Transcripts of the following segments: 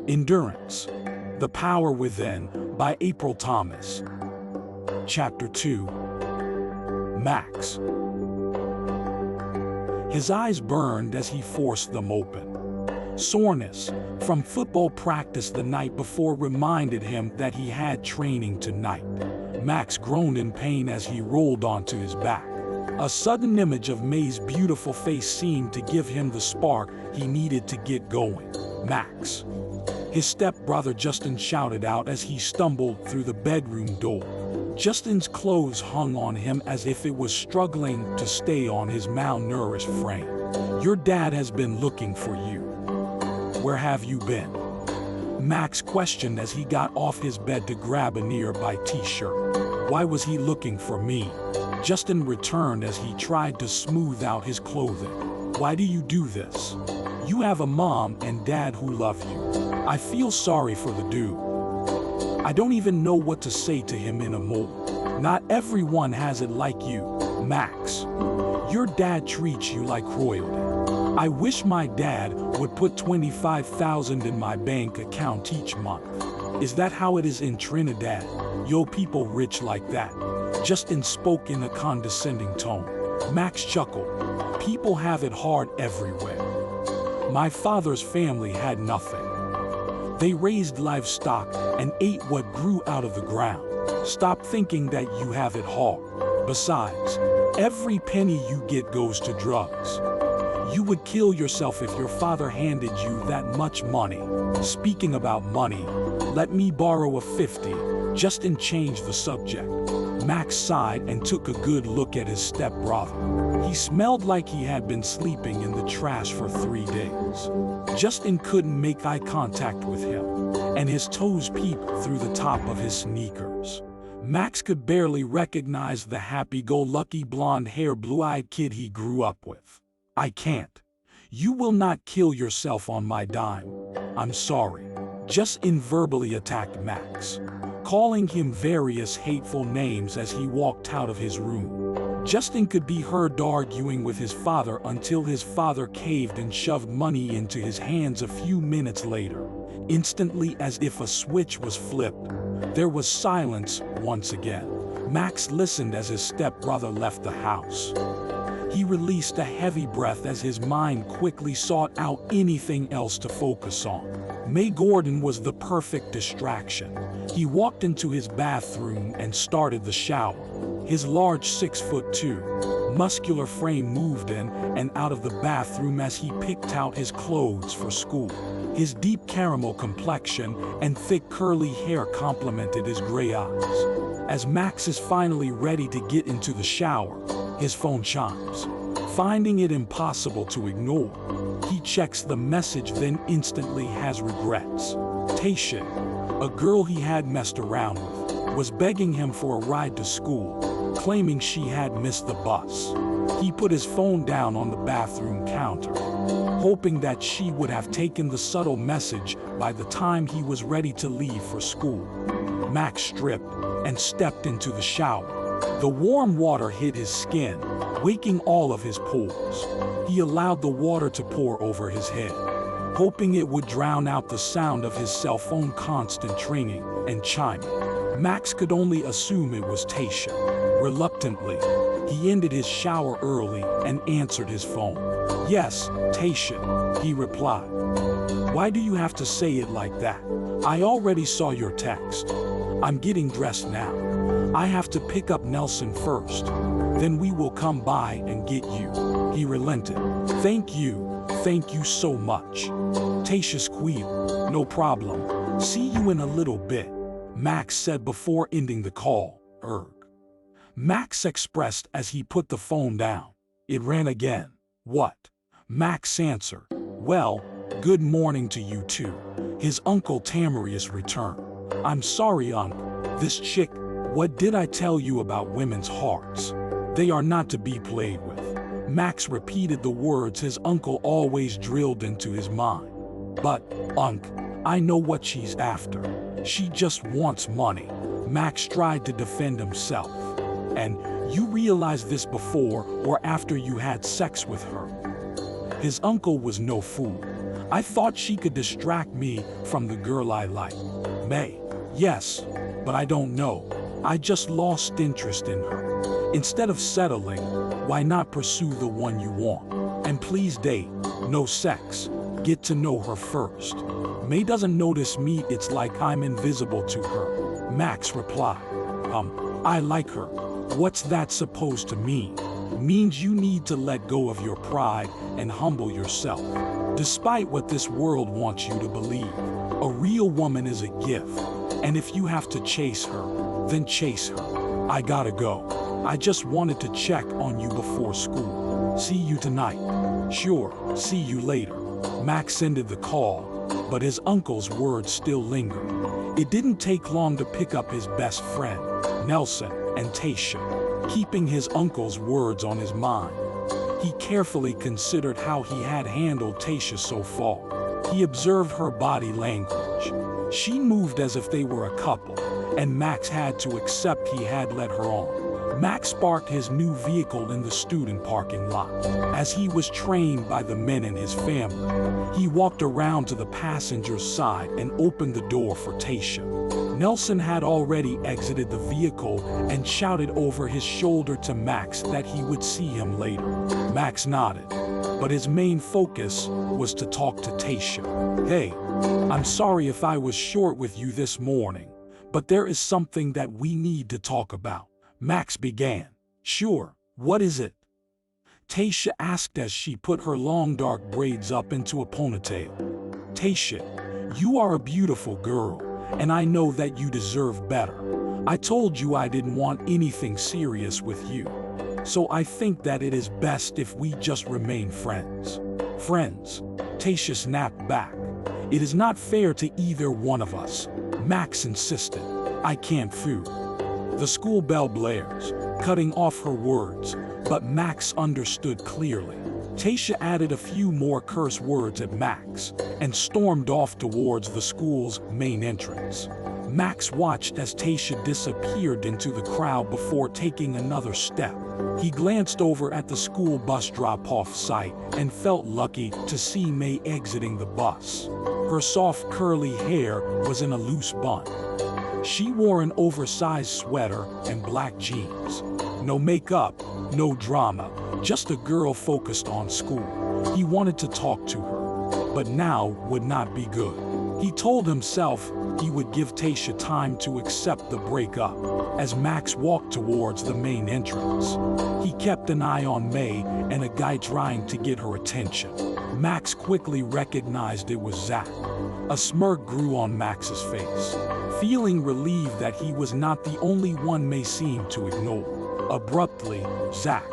Endurance, The Power Within by April Thomas. Chapter 2. Max. His eyes burned as he forced them open. Soreness from football practice the night before reminded him that he had training tonight. Max groaned in pain as he rolled onto his back. A sudden image of May's beautiful face seemed to give him the spark he needed to get going. Max. His stepbrother Justin shouted out as he stumbled through the bedroom door. Justin's clothes hung on him as if it was struggling to stay on his malnourished frame. "Your dad has been looking for you. Where have you been?" Max questioned as he got off his bed to grab a nearby t-shirt. "Why was he looking for me?" Justin returned as he tried to smooth out his clothing. "Why do you do this? You have a mom and dad who love you. I feel sorry for the dude. I don't even know what to say to him anymore. Not everyone has it like you, Max. Your dad treats you like royalty. I wish my dad would put $25,000 in my bank account each month. Is that how it is in Trinidad? Yo, people rich like that?" Justin spoke in a condescending tone. Max chuckled. "People have it hard everywhere. My father's family had nothing. They raised livestock and ate what grew out of the ground. Stop thinking that you have it hard. Besides, every penny you get goes to drugs. You would kill yourself if your father handed you that much money. Speaking about money, let me borrow a 50. Justin changed the subject. Max sighed and took a good look at his stepbrother. He smelled like he had been sleeping in the trash for 3 days. Justin couldn't make eye contact with him, and his toes peeped through the top of his sneakers. Max could barely recognize the happy-go-lucky blonde-haired, blue-eyed kid he grew up with. "I can't. You will not kill yourself on my dime. I'm sorry." Justin verbally attacked Max, calling him various hateful names as he walked out of his room. Justin could be heard arguing with his father until his father caved and shoved money into his hands a few minutes later. Instantly, as if a switch was flipped, there was silence once again. Max listened as his stepbrother left the house. He released a heavy breath as his mind quickly sought out anything else to focus on. May Gordon was the perfect distraction. He walked into his bathroom and started the shower. His large 6'2" muscular frame moved in and out of the bathroom as he picked out his clothes for school. His deep caramel complexion and thick curly hair complemented his gray eyes. As Max is finally ready to get into the shower, his phone chimes. Finding it impossible to ignore, he checks the message, then instantly has regrets. Taisha, a girl he had messed around with, was begging him for a ride to school, claiming she had missed the bus. He put his phone down on the bathroom counter, hoping that she would have taken the subtle message by the time he was ready to leave for school. Max stripped and stepped into the shower. The warm water hit his skin, waking all of his pores. He allowed the water to pour over his head, hoping it would drown out the sound of his cell phone constant ringing and chiming. Max could only assume it was Taisha. Reluctantly, he ended his shower early and answered his phone. "Yes, Taisha," he replied. "Why do you have to say it like that? I already saw your text. I'm getting dressed now. I have to pick up Nelson first. Then we will come by and get you." He relented. Thank you so much." Taisha squealed. "No problem. See you in a little bit," Max said before ending the call. Max expressed as he put the phone down. It rang again. "What?" Max answered. "Well, good morning to you too." His uncle Tamarius returned. "I'm sorry, uncle. This chick, what did I tell you about women's hearts? They are not to be played with." Max repeated the words his uncle always drilled into his mind. "But, Unc, I know what she's after. She just wants money." Max tried to defend himself. "And you realized this before or after you had sex with her?" His uncle was no fool. I thought she could distract me from the girl I like. May. Yes, but I don't know. I just lost interest in her. Instead of settling, why not pursue the one you want? And please date, no sex. Get to know her first. May doesn't notice me, it's like I'm invisible to her. Max replied, I like her. What's that supposed to mean? Means you need to let go of your pride and humble yourself. Despite what this world wants you to believe, a real woman is a gift. And if you have to chase her, then chase her. I gotta go. I just wanted to check on you before school. See you tonight. Sure, see you later. Max ended the call, but his uncle's words still lingered. It didn't take long to pick up his best friend, Nelson, and Taisha, keeping his uncle's words on his mind. He carefully considered how he had handled Taisha so far. He observed her body language. She moved as if they were a couple, and Max had to accept he had led her on. Max parked his new vehicle in the student parking lot. As he was trained by the men in his family, he walked around to the passenger's side and opened the door for Taisha. Nelson had already exited the vehicle and shouted over his shoulder to Max that he would see him later. Max nodded, but his main focus was to talk to Taisha. Hey, I'm sorry if I was short with you this morning, but there is something that we need to talk about. Max began. Sure, what is it? Taisha asked as she put her long dark braids up into a ponytail. Taisha, you are a beautiful girl, and I know that you deserve better. I told you I didn't want anything serious with you, so I think that it is best if we just remain friends. Friends? Taisha snapped back. It is not fair to either one of us, Max insisted. I can't fool. The school bell blares, cutting off her words, but Max understood clearly. Taisha added a few more curse words at Max and stormed off towards the school's main entrance. Max watched as Taisha disappeared into the crowd before taking another step. He glanced over at the school bus drop-off site and felt lucky to see May exiting the bus. Her soft curly hair was in a loose bun. She wore an oversized sweater and black jeans. No makeup, no drama, just a girl focused on school. He wanted to talk to her, but now would not be good. He told himself he would give Taisha time to accept the breakup. As Max walked towards the main entrance, he kept an eye on May and a guy trying to get her attention. Max quickly recognized it was Zach. A smirk grew on Max's face. Feeling relieved that he was not the only one May seemed to ignore. Abruptly, Zach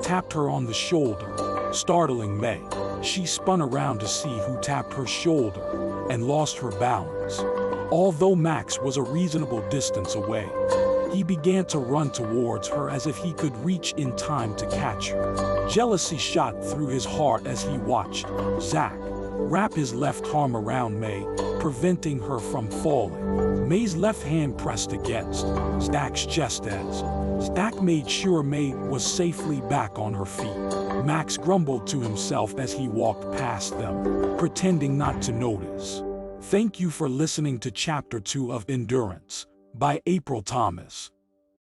tapped her on the shoulder, startling May. She spun around to see who tapped her shoulder and lost her balance. Although Max was a reasonable distance away, he began to run towards her as if he could reach in time to catch her. Jealousy shot through his heart as he watched Zach wrap his left arm around May, preventing her from falling. May's left hand pressed against Zach's chest as Zach made sure May was safely back on her feet. Max grumbled to himself as he walked past them, pretending not to notice. Thank you for listening to Chapter 2 of Endurance by April Thomas.